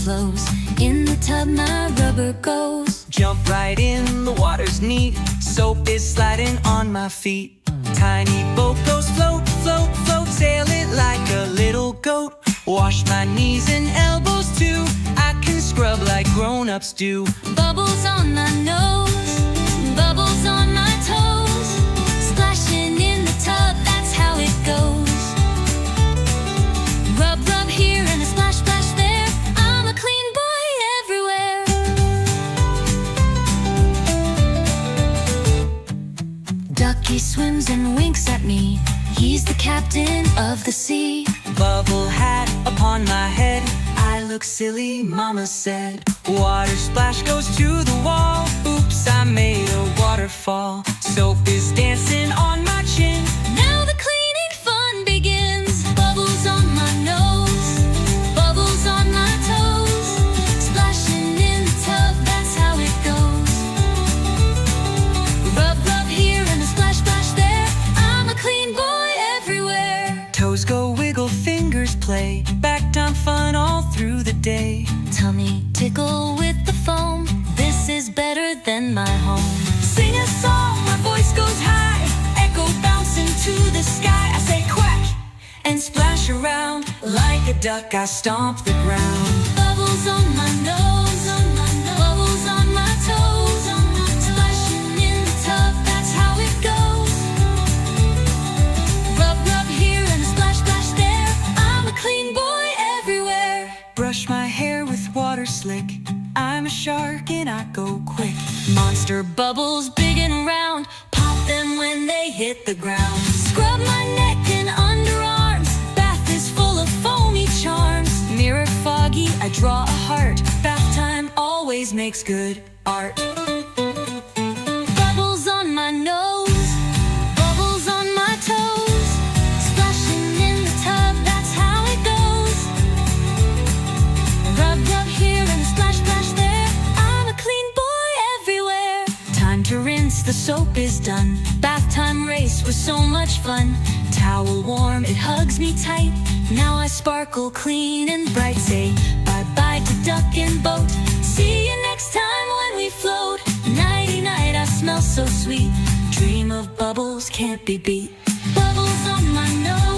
flows. In the tub my rubber goes. Jump right in, the water's neat. Soap is sliding on my feet. Tiny boat goes float, float, float. Sail it like a little goat. Wash my knees and elbows too. I can scrub like grown-ups do. Bubbles on my nose, bubbles on my toes. Splashing in the tub, that's how it goes. Rub, rub here and a splash, splash there. I'm a clean boy everywhere. Ducky swims and winks at me. He's the captain of the sea. Bubble hat upon my head. I look silly, mama said. Water splash goes to the wall. Oops, I made a waterfall. Soap is dancing on my chin. Now the cleaning fun begins. Bubbles on my nose, bubbles on my toes. Splashing in the tub, that's how it goes. Rub, rub here and a splash, splash there. I'm a clean boy everywhere. Toes go wiggle, fingers play. Back down fun all through the day. Tummy tickle with the foam. This is better than my home. Sing a song, my voice goes high. Echo bouncing to the sky. I say quack and splash around. Like a duck, I stomp the ground. Bubbles on my nose, bubbles on my toes. Splashing in the tub, that's how it goes. Rub, rub here and a splash, splash there. I'm a clean boy everywhere. Brush my hair with water slick. I'm a shark and I go quick. Monster bubbles big and round. Pop them when they hit the ground. Scrub my neck and underarms. Bath is full of foamy charms. Mirror foggy, I draw a heart. Bath time always makes good art. Bubbles on my nose, bubbles on my toes. Splashing in the tub, that's how it goes. Rub, rub here and splash, splash there. I'm a clean boy everywhere. Time to rinse, the soap is done. Bath time race was so much fun. Towel warm, it hugs me tight. Now I sparkle clean and bright. Say bye-bye to duck and boat. See you next time when we float. Nighty-night, I smell so sweet. Dream of bubbles, can't be beat. Bubbles on my nose.